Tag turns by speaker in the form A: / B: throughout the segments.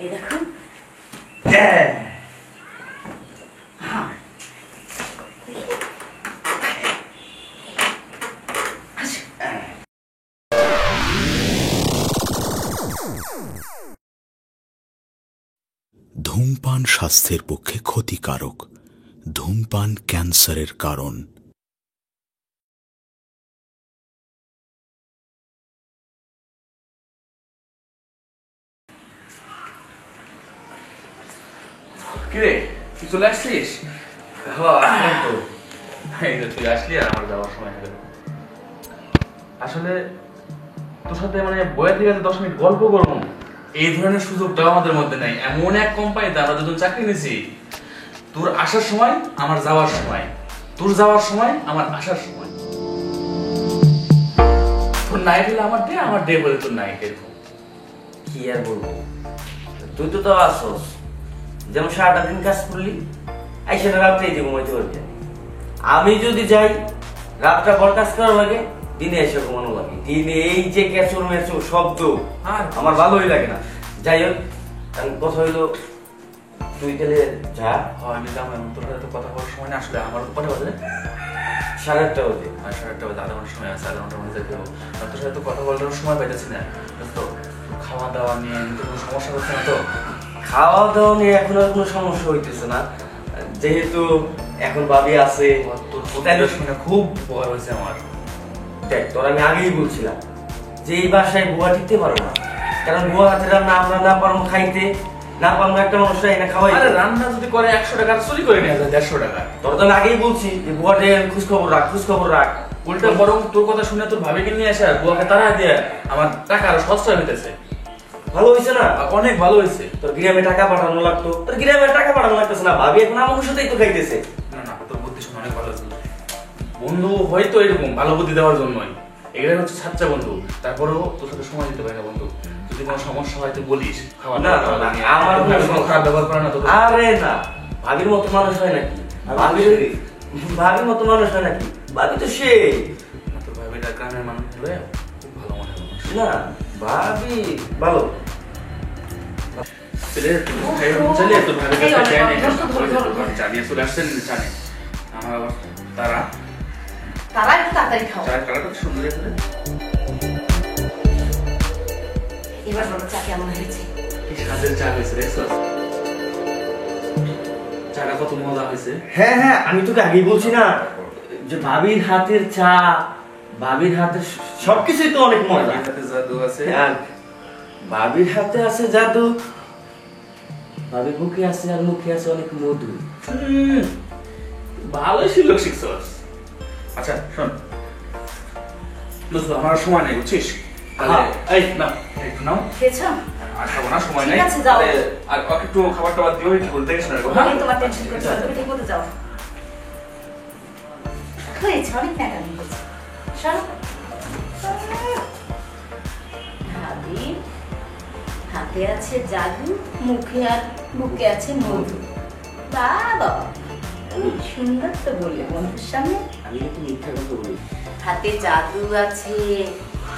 A: এই দেখো
B: ধূমপান স্বাস্থ্যের পক্ষে ক্ষতিকারক। ধূমপান ক্যান্সারের কারণ।
C: কিরে তুই চলে আসছিস? তুই আসলি আর আমার যাওয়ার সময় হয়ে গেল। আসলে তোর সাথে মানে বইয়ের থেকে 10 মিনিট গল্প করবো, এই ধরনের সুযোগটাও আমাদের মধ্যে নাই। এমন এক কোম্পানিতে আমরা দুজন চাকরি নিয়েছি, তোর আসার সময় আমার যাওয়ার সময়, তোর যাওয়ার সময় আমার আসার সময়। তোর নাইট হলে আমার ডে, আমার ডে হলে তোর নাইট। এরকম
D: কি আর বলবো, তুই তো তাও আসছস, যেমন সারাটা দিন কাজ করলি, এই সেটা রাত্রে যে ঘুমাইতে পারবি। আমি যদি যাই রাতটা বড় কাজ করার লাগে, দিনে এসে ঘুমানো লাগে। দিনে এই যে ক্যাচুর ম্যাচুর শব্দ আমার ভালোই লাগে না। যাই হোক, কথা হইলো তুই তাহলে যা।
C: আমি যাবো, এমন তোর সাথে কথা বলার সময় না। আসলে আমার কটা বাজে?
D: 8:30 বাজে।
C: 8:30 বাজে, আধা ঘন্টার সময় আছে, আধা ঘন্টার মধ্যে যেতে হবে। তোর সাথে কথা বলার সময় পাইতেছি না। তো খাওয়া দাওয়া নিয়ে কোনো সমস্যা হচ্ছে না তো?
D: খাওয়া দাওয়া নিয়ে এখন আর কোনো সমস্যা হইতেছে না, যেহেতু এখন ভাবি আছে।
C: তোর শুনে খুব উপকার হয়েছে আমার।
D: দেখ, তোর আমি আগেই বলছিলাম যে এই বাসায় বুয়া টিকতে পারো না, কারণ বুয়া হাতে রান্না আমরা না পারবো খাইতে, না পারবো একটা মানুষরা এনে খাওয়াই।
C: আরে রান্না যদি করে 100 টাকা চুরি করে নিয়ে যায় 150 টাকা।
D: তোর তো আমি আগেই বলছি যে বুয়াটে খোঁজ খবর রাখ, খোঁজ খবর রাখ।
C: উল্টা বরং তোর কথা শুনে তোর ভাবিকে নিয়ে আসে আর বুয়াকে তাড়া দিয়ে আমার টাকা আরো সস্তা হইতেছে।
D: ভালো হয়েছে না?
C: অনেক ভালো হয়েছে।
D: তোর গ্রামে টাকা পাঠানো লাগতো, তোর গ্রামে টাকা পাঠানো লাগতেছে না। ভাবি এখন আমার সাথেই তো খাইতেছে।
C: না না, তোর বুদ্ধি শুনে অনেক ভালো হয়েছে। বন্ধু হয়তো এরকম ভালো বুদ্ধি দেওয়ার জন্যই, এগুলাই হচ্ছে সাচ্চা বন্ধু। তারপরেও তোর সাথে সময় দিতে পারে না বন্ধু। যদি কোনো সমস্যা হয় তুই বলিস।
D: না আমার
C: খারাপ ব্যবহার করে না তো?
D: আরে না, ভাবির মতো মানুষ হয় নাকি? ভাবির মতো মানুষ হয় নাকি? ভাবি তো সে
C: তোর ভাবিটা গ্রামের মানুষ হলে খুব ভালো মনে হয়।
D: না, ভাবি ভালো।
A: তারা একটু তাড়াতাড়ি খাও। এবার বলো চা কেমন হয়েছে?
C: চাটা কত মজা হয়েছে।
D: হ্যাঁ হ্যাঁ, আমি তোকে আগেই বলছি না যে ভাবির হাতের চা, ভাবির হাতের সবকিছুই তো অনেক মজা।
C: জাদু আছে,
D: ভাবির হাতে আছে জাদু, ভাবির মুখে আছে আর মুখে আছে অনেক মধু।
C: ভালোই ছিল শিখছস। আচ্ছা শোন দোস্ত, আমার সময় নেই বুঝছিস। এই না একটু নাও।
A: খেয়েছো?
C: আর খাবো না, সময় নেই।
A: ঠিক আছে যাও।
C: আর একটু খাবার টাবার দিও, একটু বলতে গেছ না।
A: আমি তোমার টেনশন করছো না, তুমি ঠিক মতো যাও। হয়েছে, অনেক ন্যাকামি হয়েছে। শোনো ভাবি হাতে আছে জাদু, মুখে আর বুকে আছে মধু। বাবা তুমি সুন্দর তো বললে বন্ধুর সামনে।
D: আমি একটু মিথ্যা কথা বলি?
A: হাতে জাদু আছে,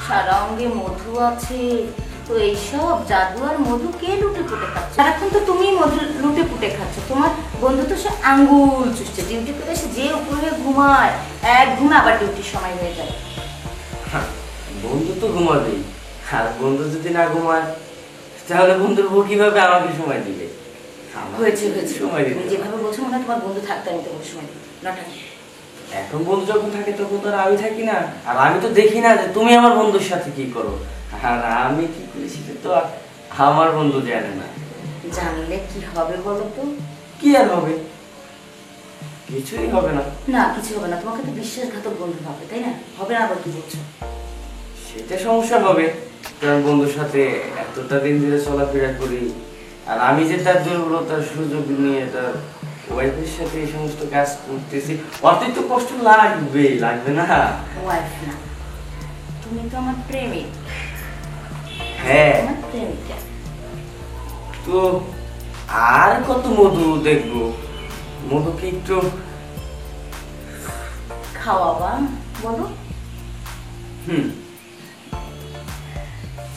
A: সারা অঙ্গে মধু আছে, তো এইসব জাদু আর মধু কে লুটে পুটে খাচ্ছে? সারাক্ষণ তো তুমি মধু লুটে পুটে খাচ্ছ। তোমার বন্ধু তো সে আঙ্গুল চুষছে, ডিউটি করে এসে যে উপরে ঘুমায়, এক ঘুমে আবার ডিউটির সময় হয়ে যায়।
D: বন্ধু তো ঘুমাবেই, আর বন্ধু যদি না ঘুমায় তাহলে বন্ধুর বউ কিভাবে আমাকে সময় দিবে?
A: হয়েছে হয়েছে,
D: সময় দিতে
A: তুমি যেভাবে বলছো মনে হয় তোমার বন্ধু থাকতে আমি তোমার সময় দিই নটা।
D: এখন বন্ধু যখন থাকে তখন তো আর আমি থাকি না, আর আমি তো দেখি না যে তুমি আমার বন্ধুর সাথে কি করো, আর আমি কি করি সেটা তো আমার বন্ধু জানে না।
A: জানলে কি হবে বলো তো?
D: কি আর হবে? কিছুই হবে না।
A: না কিছু হবে না, তোমাকে তো বিশ্বাসঘাতক বন্ধু ভাববে, তাই না? হবে না আবার কি বলছো?
D: সেটা সমস্যা হবে, কারণ বন্ধুর সাথে এতটা দিন ধরে চলাফেরা করি, আর আমি যে তার দুর্বলতার সুযোগ নিয়ে তার ওয়াইফের সাথে এই সমস্ত কাজ করতেছি, অত তো কষ্ট লাগবে, লাগবে না?
A: ওয়াইফ না, তুমি তো আমার প্রেমিক।
D: হ্যাঁ
A: আমার প্রেমিকা।
D: তো আর কত মধু দেখবো? মধুকে একটু
A: খাওয়াবা বলো?
D: হুম,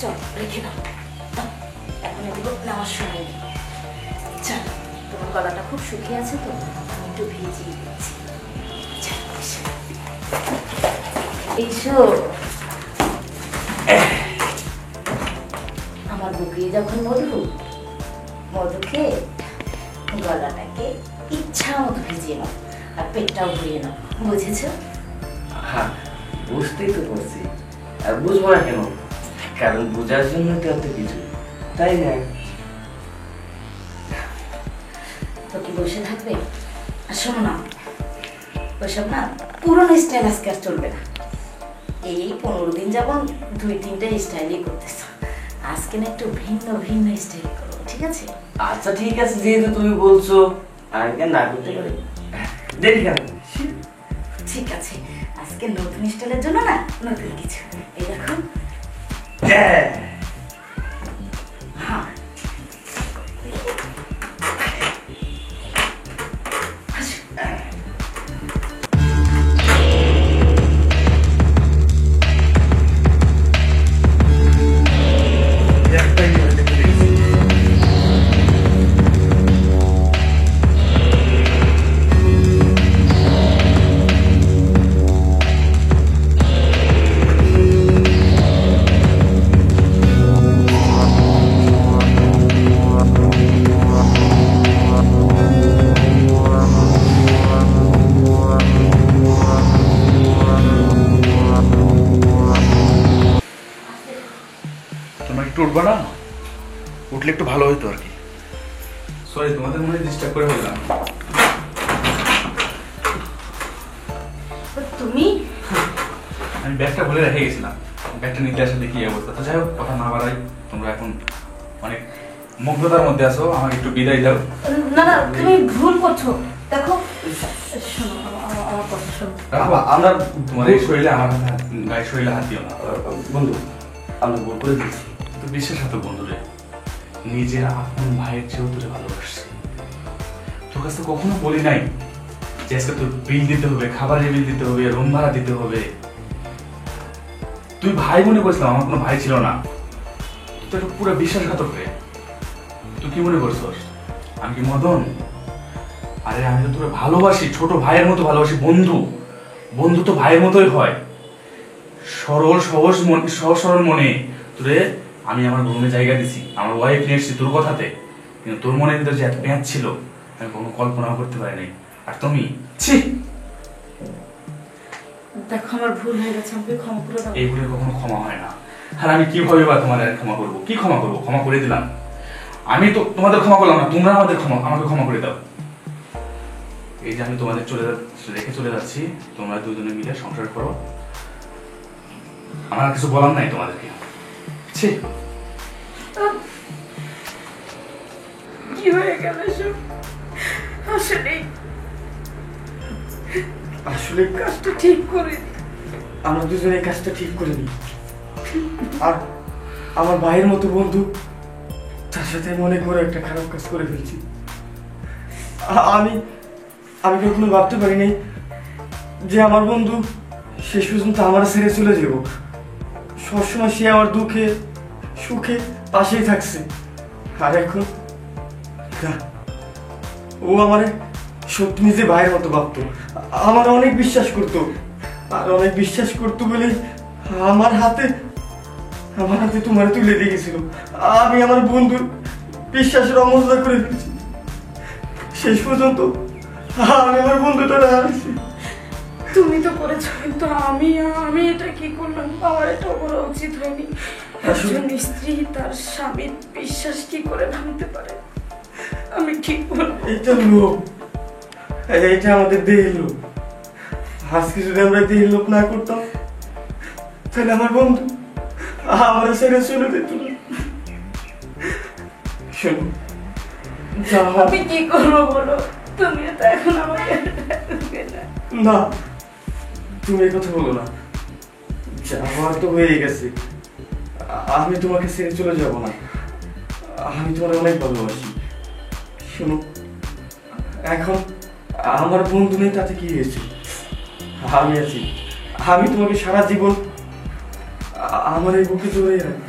A: চল রেখে দাও, দাও, এখন এনে দিব নেওয়ার সময় নেই। চলো, তোমার গলাটা খুব শুকিয়ে আছে তো, আমি একটু ভিজিয়ে দিচ্ছি। চলো, এসো। এসো। আমার বুকে যখন মধু, মধুকে গলাটাকে ইচ্ছা মতো ভিজিয়ে নাও, আর পেটটাও ভরিয়ে নাও, বুঝেছো?
D: হ্যাঁ, বুঝতেই তো পারছি। আর বুঝবো না কেন? কারণ বোঝার জন্য তো এত কিছু, তাই না?
A: তো কি বসে থাকবে? আর শোনো না, ওইসব না পুরনো স্টাইল আজকে আর চলবে না। এই 15 দিন যাবত 2-3টা স্টাইলই করতেছ, আজকে না একটু ভিন্ন ভিন্ন স্টাইল করো, ঠিক আছে?
D: আচ্ছা ঠিক আছে, যেহেতু তুমি বলছো, আমি কেন না করতে পারি? দেরি কেন?
A: ঠিক আছে, আজকে নতুন স্টাইলের জন্য না নতুন কিছু। এই দেখো।
D: হ্যাঁ,
A: আসো।
C: তোমরা একটু উঠবা না? উঠলে একটু ভালো হতো আর কি। সরি, তোমাদের মনে ডিস্টার্ব করে ফেললাম।
A: তুমি
C: আমি ব্যাগটা ভুলে রেখে গেছিলাম, ব্যাগটা নিতে আসলে কি অবস্থা। তো যাই হোক, কথা না বাড়াই, তোমরা এখন অনেক মুগ্ধতার মধ্যে আছো, আমাকে একটু বিদায় দাও।
A: না না, তুমি ভুল করছো। দেখো, শোনো, আমার কথা শোনো।
C: রাখবা, আমরা তোমার এই শরীরে আমার গায়ে শরীরে হাত দিও না।
D: বন্ধু, আমরা ভুল করে দিয়েছি।
C: তো বিশ্বাসঘাতক বন্ধু রে, নিজের আপন ভাইয়ের চেয়েও তোরে ভালোবাসছি। তোর কাছে কখনো বলি নাই যে আজকে তোর বিল দিতে হবে, খাবারের বিল দিতে হবে, রুম ভাড়া দিতে হবে। তুই ভাই মনে করছিলাম, আমার কোনো ভাই ছিল না। তুই তো পুরো বিশ্বাসঘাতক রে। তুই কি মনে করছস আমি কি মদন? আরে আমি তো তোরে ভালোবাসি, ছোট ভাইয়ের মতো ভালোবাসি। বন্ধু, বন্ধু তো ভাইয়ের মতোই হয়। সরল সহজ মন, সহজ সরল মনে তোরে আমি আমার রুমে জায়গা দিছি, আমার ওয়াইফ নিয়ে এসেছি তোর কথাতে। কিন্তু তোর মনের ভিতরে যে এত পেঁয়াজ ছিল, আমি কোনো কল্পনাও করতে পারি নাই। আর তুমি ছি,
A: দেখো আমার ভুল হয়ে গেছে, আমাকে ক্ষমা করে দাও।
C: এইগুলো কখনো ক্ষমা হয় না। আর আমি কিভাবে বা তোমাদের ক্ষমা করবো? কি ক্ষমা করবো? ক্ষমা করে দিলাম। আমি তো তোমাদের ক্ষমা করলাম না, তোমরা আমাকে ক্ষমা করে দাও। এই যে আমি তোমাদের রেখে চলে যাচ্ছি, তোমরা দুজনে মিলে সংসার করো। আমার আর কিছু বলার নাই তোমাদেরকে। ছি,
A: কি হয়ে গেল সব? আসলে
E: আসলে
A: কাজটা ঠিক করে
E: আমরা দুজনে এই কাজটা ঠিক করে নিই। আর আমার ভাইয়ের মতো বন্ধু, তার সাথে মনে করে একটা খারাপ কাজ করে ফেলছি। আমি আমি কখনো ভাবতে পারি নাই যে আমার বন্ধু শেষ পর্যন্ত আমার ছেড়ে চলে যাব। সবসময় সে আমার দুঃখে সুখে পাশেই থাকছে। আর এখন না, ও আমার সত্যি নিজে ভাইয়ের মতো ভাবতো, আমার অনেক বিশ্বাস করতো। আর অনেক বিশ্বাস করতো বলে আমার হাতে তোমার তুলে দিয়ে গেছিল। আমি আমার বন্ধুর বিশ্বাসের অমর্যাদা করে ফেলছি। শেষ পর্যন্ত আমি আমার বন্ধুটা হারাইছি।
A: তুমি তো করেছো, কিন্তু আমি এটা কি করলাম? আমার এটা করা উচিত হয়নি। একজন স্ত্রী তার স্বামীর বিশ্বাস কি করে ভাঙতে পারে? আমি ঠিক বলবো,
E: এটা লোক, এটা আমাদের দেহের লোক। আজকে যদি আমরা দেহের লোক না করতাম, তাহলে আমার বন্ধু আমরা ছেড়ে চলে যেত না। শোনো,
A: আমি কি করবো বলো? তুমি তো এখন আমাকে
E: না, তুমি এই কথা বলো না। যাওয়ার তো হয়ে গেছে, আমি তোমাকে ছেড়ে চলে যাব না। আমি তোমার অনেক ভালোবাসি। শোনো, এখন আমার বন্ধু নেই, তাতে কি হয়েছে? আমি আছি। আমি তোমাকে সারা জীবন আমার এই বুকে জড়িয়ে রাখবো।